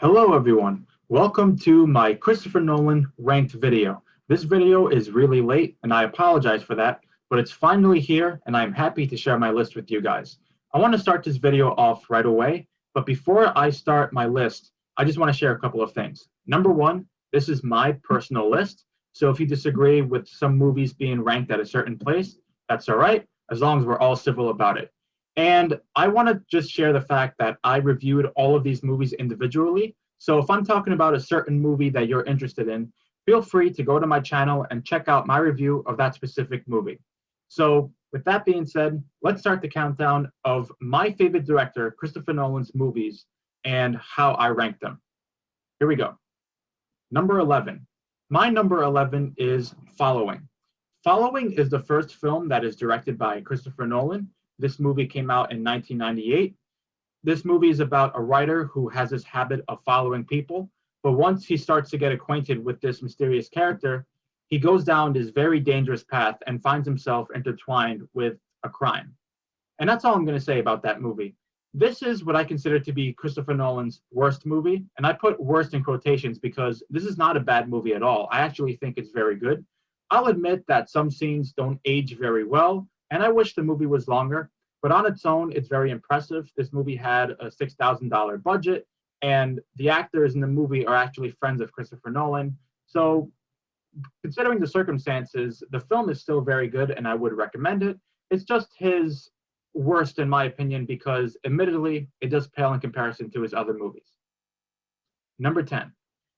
Hello everyone, welcome to my Christopher Nolan ranked video. This video is really late and I apologize for that, but it's finally here and I'm happy to share my list with you guys. I want to start this video off right away, but before I start my list, I just want to share a couple of things. Number one, this is my personal list, so if you disagree with some movies being ranked at a certain place, that's all right, as long as we're all civil about it. And I want to just share the fact that I reviewed all of these movies individually. So if I'm talking about a certain movie that you're interested in, feel free to go to my channel and check out my review of that specific movie. So with that being said, let's start the countdown of my favorite director, Christopher Nolan's movies, and how I rank them. Here we go. Number 11. My number 11 is Following. Following is the first film that is directed by Christopher Nolan. This movie came out in 1998. This movie is about a writer who has this habit of following people, but once he starts to get acquainted with this mysterious character, he goes down this very dangerous path and finds himself intertwined with a crime. And that's all I'm going to say about that movie. This is what I consider to be Christopher Nolan's worst movie, and I put worst in quotations because this is not a bad movie at all. I actually think it's very good. I'll admit that some scenes don't age very well, and I wish the movie was longer, but on its own, it's very impressive. This movie had a $6,000 budget, and the actors in the movie are actually friends of Christopher Nolan. So considering the circumstances, the film is still very good, and I would recommend it. It's just his worst, in my opinion, because admittedly, it does pale in comparison to his other movies. Number 10.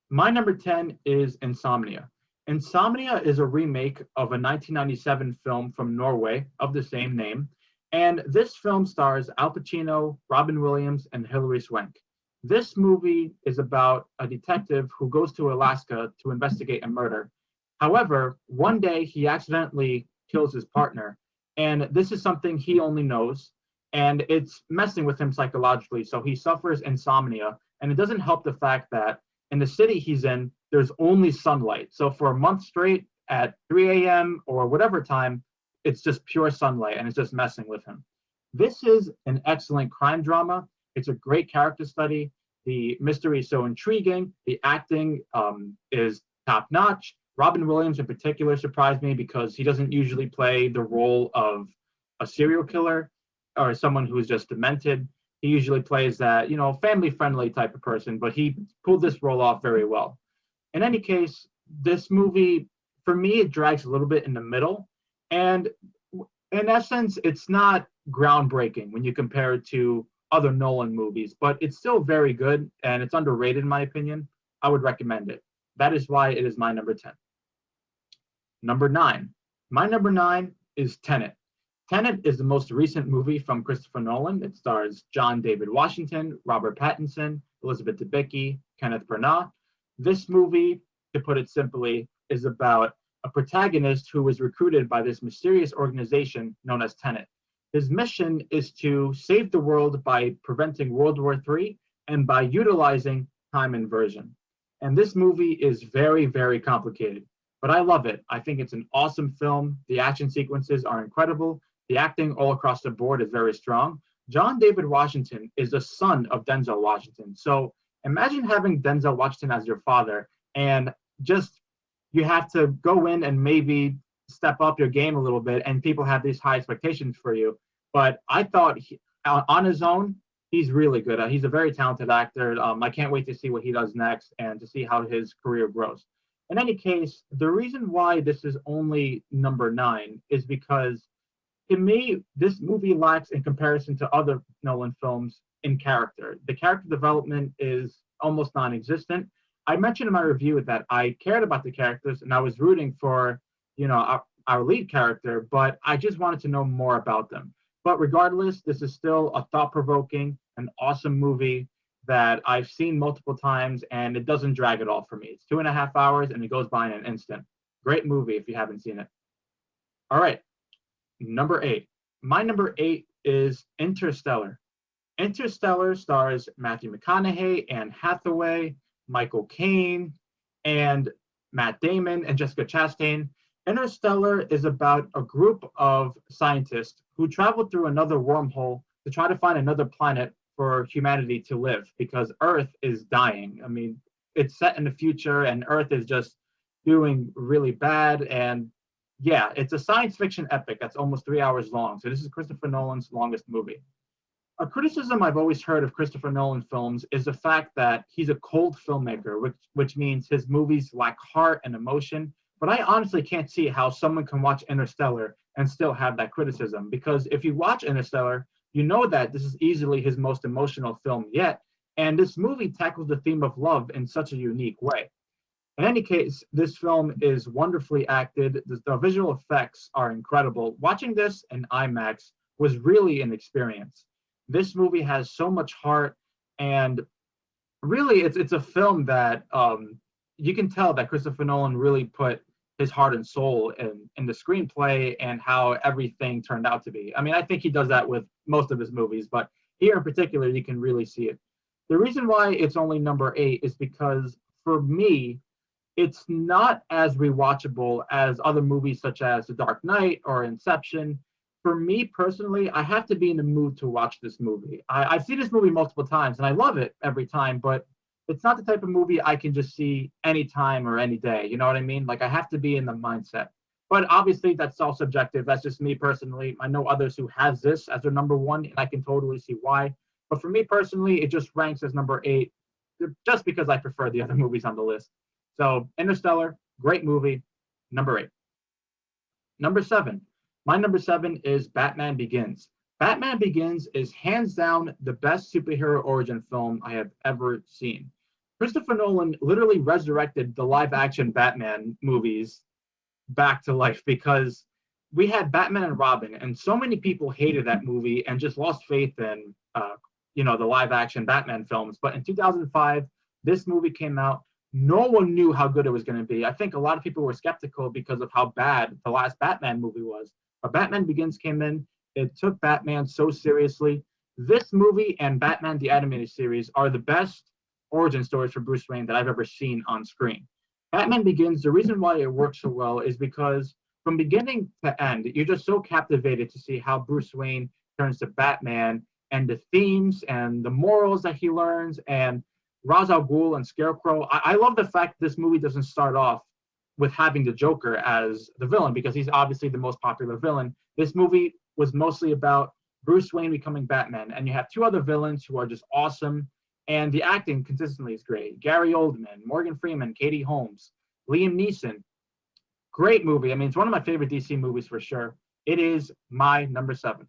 My number 10 is Insomnia. Insomnia is a remake of a 1997 film from Norway of the same name, and this film stars Al Pacino, Robin Williams, and Hilary Swank. This movie is about a detective who goes to Alaska to investigate a murder. However, one day he accidentally kills his partner, and this is something he only knows, and it's messing with him psychologically, so he suffers insomnia, and it doesn't help the fact that in the city he's in, there's only sunlight. So for a month straight at 3 a.m. or whatever time, it's just pure sunlight and it's just messing with him. This is an excellent crime drama. It's a great character study. The mystery is so intriguing. The acting is top notch. Robin Williams in particular surprised me because he doesn't usually play the role of a serial killer or someone who's just demented. He usually plays that, family-friendly type of person, but he pulled this role off very well. In any case, this movie, for me, it drags a little bit in the middle. And in essence, it's not groundbreaking when you compare it to other Nolan movies, but it's still very good and it's underrated in my opinion. I would recommend it. That is why it is my number 10. Number 9. My number 9 is Tenet. Tenet is the most recent movie from Christopher Nolan. It stars John David Washington, Robert Pattinson, Elizabeth Debicki, Kenneth Branagh. This movie, to put it simply, is about a protagonist who was recruited by this mysterious organization known as Tenet. His mission is to save the world by preventing World War III and by utilizing time inversion. And this movie is very, very complicated, but I love it. I think it's an awesome film. The action sequences are incredible. The acting all across the board is very strong. John David Washington is the son of Denzel Washington. So imagine having Denzel Washington as your father and just you have to go in and maybe step up your game a little bit and people have these high expectations for you. But I thought on his own, he's really good. He's a very talented actor. I can't wait to see what he does next and to see how his career grows. In any case, the reason why this is only number 9 is because to me, this movie lacks in comparison to other Nolan films in character. The character development is almost non-existent. I mentioned in my review that I cared about the characters and I was rooting for, our lead character, but I just wanted to know more about them. But regardless, this is still a thought-provoking and awesome movie that I've seen multiple times and it doesn't drag at all for me. It's 2.5 hours and it goes by in an instant. Great movie if you haven't seen it. All right, number 8. My number 8 is Interstellar. Interstellar stars Matthew McConaughey, Anne Hathaway, Michael Caine, and Matt Damon and Jessica Chastain. Interstellar is about a group of scientists who travel through another wormhole to try to find another planet for humanity to live because Earth is dying. I mean, it's set in the future and Earth is just doing really bad. And yeah, it's a science fiction epic that's almost 3 hours long. So this is Christopher Nolan's longest movie. A criticism I've always heard of Christopher Nolan films is the fact that he's a cold filmmaker, which means his movies lack heart and emotion. But I honestly can't see how someone can watch Interstellar and still have that criticism. Because if you watch Interstellar, you know that this is easily his most emotional film yet. And this movie tackles the theme of love in such a unique way. In any case, this film is wonderfully acted. The visual effects are incredible. Watching this in IMAX was really an experience. This movie has so much heart, and really, it's a film that you can tell that Christopher Nolan really put his heart and soul in the screenplay and how everything turned out to be. I mean, I think he does that with most of his movies, but here in particular, you can really see it. The reason why it's only number 8 is because for me, it's not as rewatchable as other movies such as The Dark Knight or Inception. For me personally, I have to be in the mood to watch this movie. I've seen this movie multiple times and I love it every time, but it's not the type of movie I can just see anytime or any day. You know what I mean? Like I have to be in the mindset. But obviously that's all subjective. That's just me personally. I know others who has this as their number 1 and I can totally see why. But for me personally, it just ranks as number 8 just because I prefer the other movies on the list. So Interstellar, great movie, number 8. Number 7. My number 7 is Batman Begins. Batman Begins is hands down the best superhero origin film I have ever seen. Christopher Nolan literally resurrected the live action Batman movies back to life because we had Batman and Robin, and so many people hated that movie and just lost faith in the live action Batman films. But in 2005, this movie came out. No one knew how good it was going to be. I think a lot of people were skeptical because of how bad the last Batman movie was. But Batman Begins came in. It took Batman so seriously. This movie and Batman the Animated Series are the best origin stories for Bruce Wayne that I've ever seen on screen. Batman Begins, the reason why it works so well is because from beginning to end, you're just so captivated to see how Bruce Wayne turns to Batman and the themes and the morals that he learns and Ra's al Ghul and Scarecrow. I love the fact this movie doesn't start off with having the Joker as the villain because he's obviously the most popular villain. This movie was mostly about Bruce Wayne becoming Batman, and you have 2 other villains who are just awesome, and the acting consistently is great. Gary Oldman, Morgan Freeman, Katie Holmes, Liam Neeson. Great movie. I mean, it's one of my favorite DC movies for sure. It is my number 7.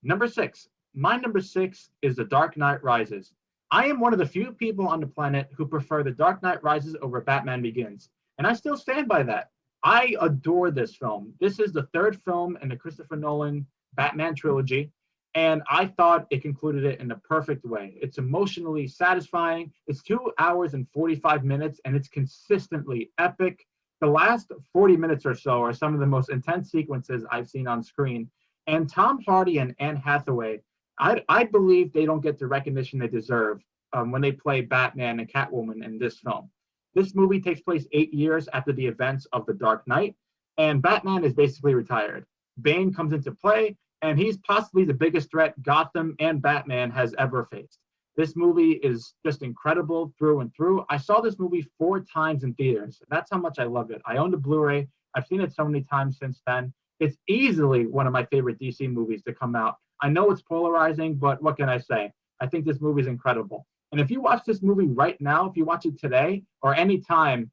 Number 6. My number 6 is The Dark Knight Rises. I am one of the few people on the planet who prefer The Dark Knight Rises over Batman Begins. And I still stand by that. I adore this film. This is the 3rd film in the Christopher Nolan Batman trilogy, and I thought it concluded it in the perfect way. It's emotionally satisfying. It's 2 hours and 45 minutes, and it's consistently epic. The last 40 minutes or so are some of the most intense sequences I've seen on screen. And Tom Hardy and Anne Hathaway, I believe they don't get the recognition they deserve when they play Batman and Catwoman in this film. This movie takes place 8 years after the events of The Dark Knight, and Batman is basically retired. Bane comes into play, and he's possibly the biggest threat Gotham and Batman has ever faced. This movie is just incredible through and through. I saw this movie 4 times in theaters. That's how much I love it. I own the Blu-ray. I've seen it so many times since then. It's easily one of my favorite DC movies to come out. I know it's polarizing, but what can I say? I think this movie is incredible. And if you watch this movie right now, if you watch it today or any time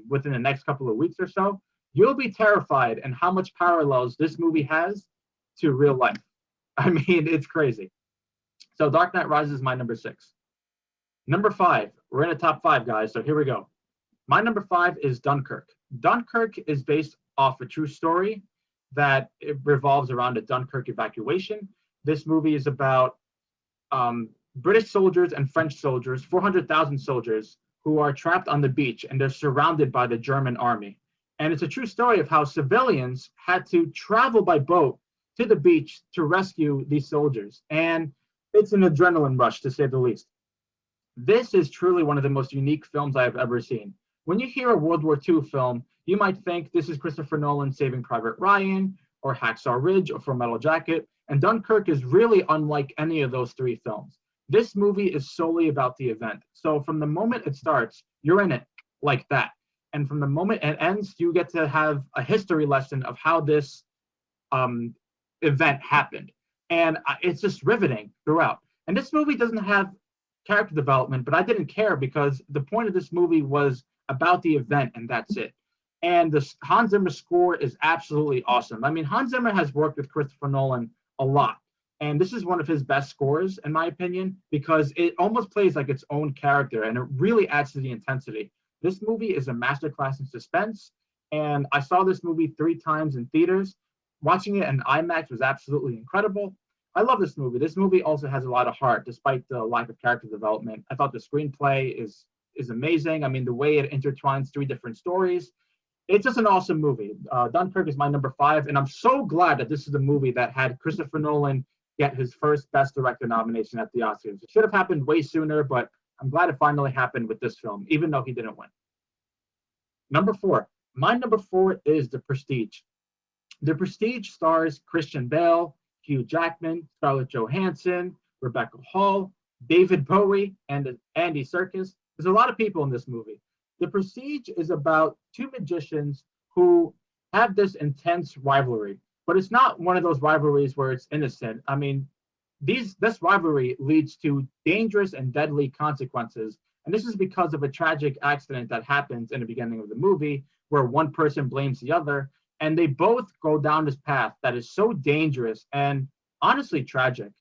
within the next couple of weeks or so, you'll be terrified in how much parallels this movie has to real life. I mean, it's crazy. So Dark Knight Rises is my number 6. Number 5, we're in the top 5, guys, so here we go. My number 5 is Dunkirk. Dunkirk is based off a true story that it revolves around the Dunkirk evacuation. This movie is about British soldiers and French soldiers, 400,000 soldiers, who are trapped on the beach and they're surrounded by the German army. And it's a true story of how civilians had to travel by boat to the beach to rescue these soldiers. And it's an adrenaline rush, to say the least. This is truly one of the most unique films I have ever seen. When you hear a World War II film, you might think this is Christopher Nolan Saving Private Ryan or Hacksaw Ridge or Full Metal Jacket. And Dunkirk is really unlike any of those three films. This movie is solely about the event. So from the moment it starts, you're in it like that. And from the moment it ends, you get to have a history lesson of how this um, event happened. And it's just riveting throughout. And this movie doesn't have character development, but I didn't care because the point of this movie was about the event, and that's it. And the Hans Zimmer score is absolutely awesome. I mean, Hans Zimmer has worked with Christopher Nolan a lot, and this is one of his best scores, in my opinion, because it almost plays like its own character, and it really adds to the intensity. This movie is a masterclass in suspense, and I saw this movie 3 times in theaters. Watching it in IMAX was absolutely incredible. I love this movie. This movie also has a lot of heart, despite the lack of character development. I thought the screenplay is amazing. I mean, the way it intertwines 3 different stories, it's just an awesome movie. Dunkirk is my number 5, and I'm so glad that this is the movie that had Christopher Nolan get his first Best Director nomination at the Oscars. It should have happened way sooner, but I'm glad it finally happened with this film, even though he didn't win. Number 4. My number 4 is The Prestige. The Prestige stars Christian Bale, Hugh Jackman, Scarlett Johansson, Rebecca Hall, David Bowie, and Andy Serkis. There's a lot of people in this movie. The Prestige is about 2 magicians who have this intense rivalry, but it's not one of those rivalries where it's innocent. I mean, this rivalry leads to dangerous and deadly consequences, and this is because of a tragic accident that happens in the beginning of the movie where one person blames the other, and they both go down this path that is so dangerous and honestly tragic.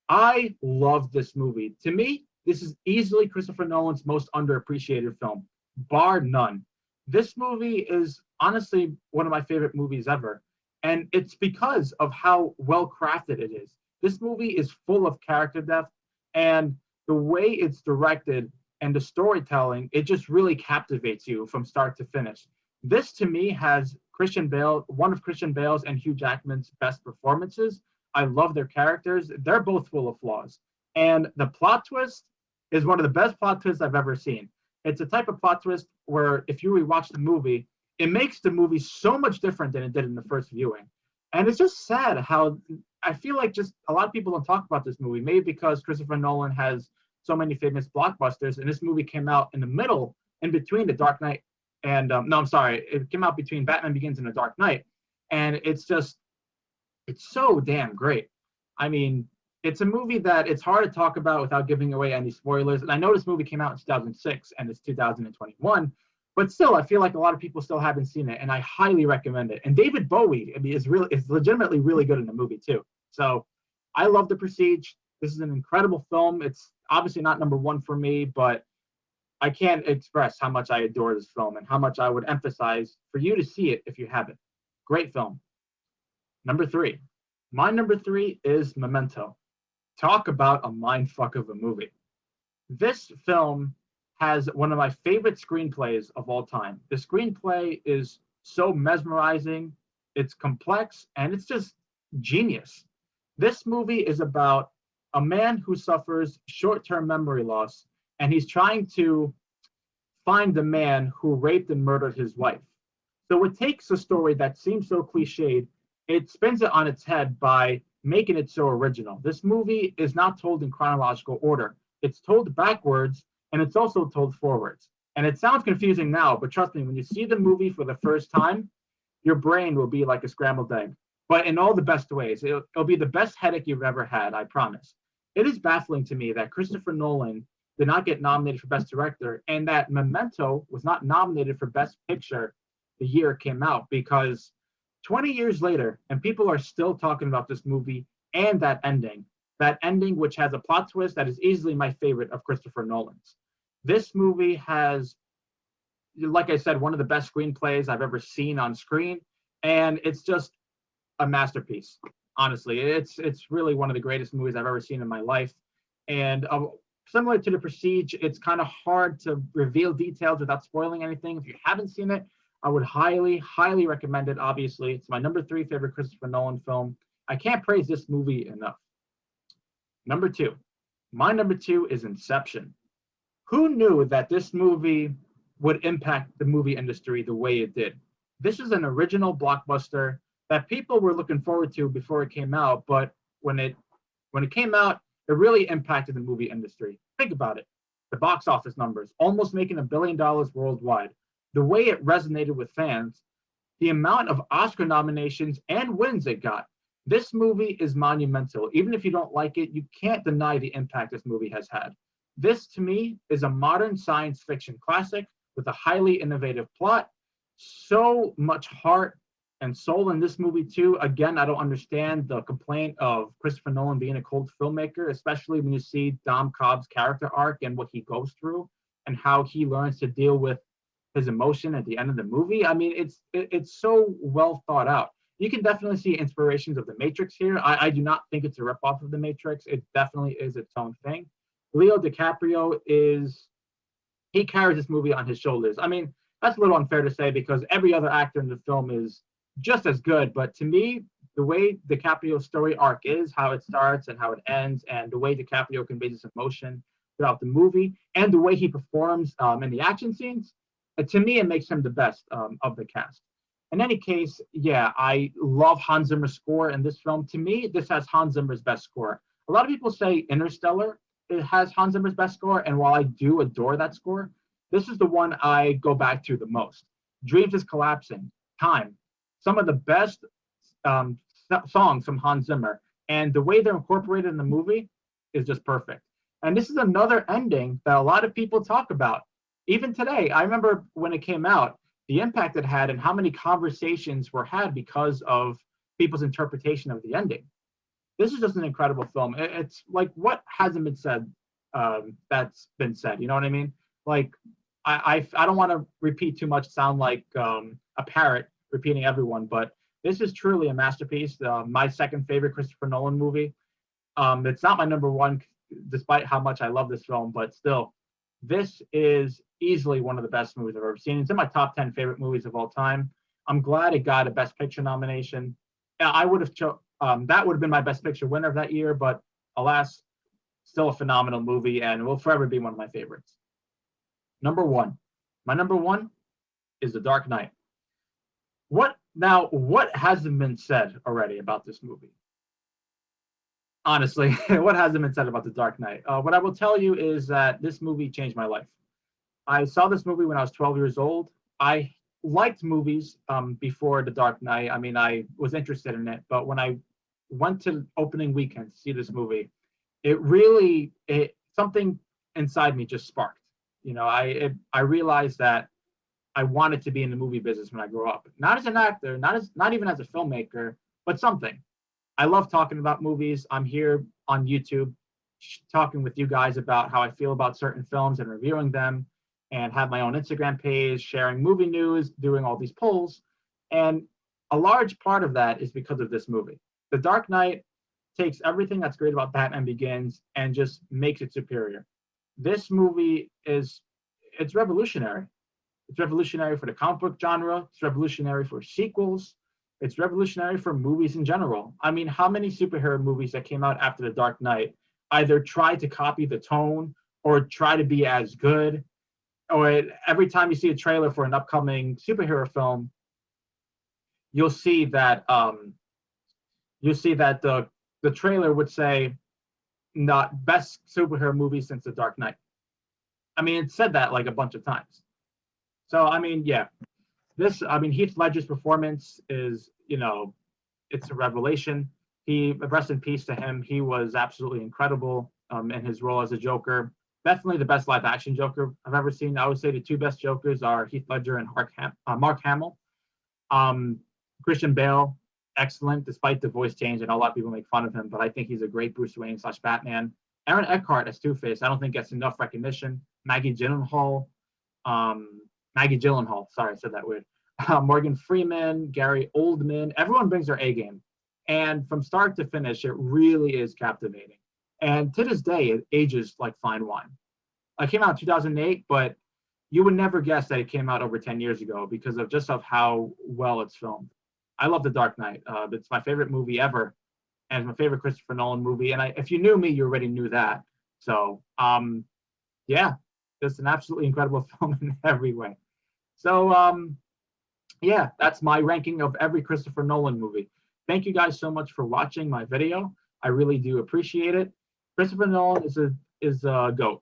I love this movie. To me, this is easily Christopher Nolan's most underappreciated film, bar none. This movie is honestly one of my favorite movies ever, and it's because of how well crafted it is. This movie is full of character depth, and the way it's directed and the storytelling, it just really captivates you from start to finish. This to me has Christian Bale, one of Christian Bale's and Hugh Jackman's best performances. I love their characters. They're both full of flaws. And the plot twist is one of the best plot twists I've ever seen. It's a type of plot twist where if you rewatch the movie, it makes the movie so much different than it did in the first viewing. And it's just sad how I feel like just a lot of people don't talk about this movie, maybe because Christopher Nolan has so many famous blockbusters, and this movie came out in the middle, in between The Dark Knight and no, I'm sorry, it came out between Batman Begins and The Dark Knight, and it's so damn great. I mean, it's a movie that it's hard to talk about without giving away any spoilers. And I know this movie came out in 2006 and it's 2021, but still, I feel like a lot of people still haven't seen it, and I highly recommend it. And David Bowie, I mean, is legitimately really good in the movie too. So I love The Prestige. This is an incredible film. It's obviously not number 1 for me, but I can't express how much I adore this film and how much I would emphasize for you to see it if you haven't. Great film. Number 3. My number 3 is Memento. Talk about a mindfuck of a movie. This film has one of my favorite screenplays of all time. The screenplay is so mesmerizing, it's complex, and it's just genius. This movie is about a man who suffers short-term memory loss, and he's trying to find the man who raped and murdered his wife. So it takes a story that seems so cliched, it spins it on its head by making it so original. This movie is not told in chronological order. It's told backwards, and it's also told forwards. And it sounds confusing now, but trust me, when you see the movie for the first time, your brain will be like a scrambled egg, but in all the best ways. It'll be the best headache you've ever had, I promise. It is baffling to me that Christopher Nolan did not get nominated for Best Director, and that Memento was not nominated for Best Picture the year it came out, because 20 years later, and people are still talking about this movie and that ending which has a plot twist that is easily my favorite of Christopher Nolan's. This movie has, like I said, one of the best screenplays I've ever seen on screen, and it's just a masterpiece. Honestly, it's really one of the greatest movies I've ever seen in my life. And similar to The Prestige, it's kind of hard to reveal details without spoiling anything. If you haven't seen it, I would highly, highly recommend it. Obviously, it's my number 3 favorite Christopher Nolan film. I can't praise this movie enough. Number 2. My number 2 is Inception. Who knew that this movie would impact the movie industry the way it did? This is an original blockbuster that people were looking forward to before it came out, but when it came out, it really impacted the movie industry. Think about it. The box office numbers, almost making $1 billion worldwide. The way it resonated with fans, the amount of Oscar nominations and wins it got. This movie is monumental. Even if you don't like it, you can't deny the impact this movie has had. This, to me, is a modern science fiction classic with a highly innovative plot, so much heart and soul in this movie too. Again, I don't understand the complaint of Christopher Nolan being a cold filmmaker, especially when you see Dom Cobb's character arc and what he goes through and how he learns to deal with his emotion at the end of the movie. I mean, it's so well thought out. You can definitely see inspirations of The Matrix here. I do not think it's a ripoff of The Matrix. It definitely is its own thing. Leo DiCaprio he carries this movie on his shoulders. I mean, that's a little unfair to say because every other actor in the film is just as good. But to me, the way DiCaprio's story arc is, how it starts and how it ends, and the way DiCaprio conveys his emotion throughout the movie, and the way he performs in the action scenes, to me, it makes him the best of the cast. In any case, yeah, I love Hans Zimmer's score in this film. To me, this has Hans Zimmer's best score. A lot of people say Interstellar it has Hans Zimmer's best score, and while I do adore that score, this is the one I go back to the most. Dreams is Collapsing, Time, some of the best songs from Hans Zimmer, and the way they're incorporated in the movie is just perfect. And this is another ending that a lot of people talk about. Even today, I remember when it came out, the impact it had and how many conversations were had because of people's interpretation of the ending. This is just an incredible film. It's like, what hasn't been said that's been said? You know what I mean? Like, I don't want to repeat too much, sound like a parrot repeating everyone, but this is truly a masterpiece. My second favorite Christopher Nolan movie. It's not my number one, despite how much I love this film, but still, this is easily one of the best movies I've ever seen. It's in my top 10 favorite movies of all time. I'm glad it got a Best Picture nomination. I would have that would have been my Best Picture winner of that year, but alas, still a phenomenal movie and will forever be one of my favorites. Number one. My number one is The Dark Knight. What hasn't been said already about this movie? Honestly, what hasn't been said about The Dark Knight? What I will tell you is that this movie changed my life. I saw this movie when I was 12 years old. I liked movies before The Dark Knight. I mean, I was interested in it, but when I went to opening weekend to see this movie, something inside me just sparked. You know, I realized that I wanted to be in the movie business when I grew up. Not as an actor, not even as a filmmaker, but something. I love talking about movies. I'm here on YouTube talking with you guys about how I feel about certain films and reviewing them, and have my own Instagram page, sharing movie news, doing all these polls. And a large part of that is because of this movie. The Dark Knight takes everything that's great about Batman Begins and just makes it superior. This movie it's revolutionary. It's revolutionary for the comic book genre. It's revolutionary for sequels. It's revolutionary for movies in general. I mean, how many superhero movies that came out after The Dark Knight either tried to copy the tone or try to be as good? Or every time you see a trailer for an upcoming superhero film, you'll see that the trailer would say, "Not best superhero movie since The Dark Knight." I mean, it said that like a bunch of times. So I mean, yeah, Heath Ledger's performance is, it's a revelation. Rest in peace to him. He was absolutely incredible in his role as a Joker. Definitely the best live action Joker I've ever seen. I would say the two best Jokers are Heath Ledger and Mark Hamill. Christian Bale, excellent, despite the voice change, and a lot of people make fun of him, but I think he's a great Bruce Wayne / Batman. Aaron Eckhart as Two-Face, I don't think gets enough recognition. Maggie Gyllenhaal, sorry, I said that weird. Morgan Freeman, Gary Oldman, everyone brings their A game. And from start to finish, it really is captivating. And to this day, it ages like fine wine. It came out in 2008, but you would never guess that it came out over 10 years ago because of how well it's filmed. I love The Dark Knight. It's my favorite movie ever, and it's my favorite Christopher Nolan movie. And if you knew me, you already knew that. So, yeah, it's an absolutely incredible film in every way. So, yeah, that's my ranking of every Christopher Nolan movie. Thank you guys so much for watching my video. I really do appreciate it. Christopher Nolan is a GOAT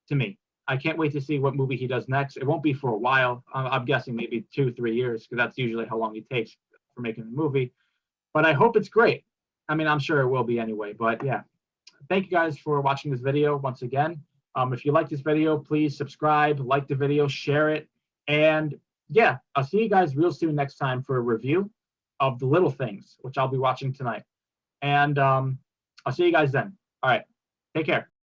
to me. I can't wait to see what movie he does next. It won't be for a while. I'm guessing maybe 2-3 years, because that's usually how long he takes for making a movie. But I hope it's great. I mean, I'm sure it will be anyway. But yeah, thank you guys for watching this video once again. If you like this video, please subscribe, like the video, share it. And yeah, I'll see you guys real soon next time for a review of The Little Things, which I'll be watching tonight. And I'll see you guys then. All right, take care.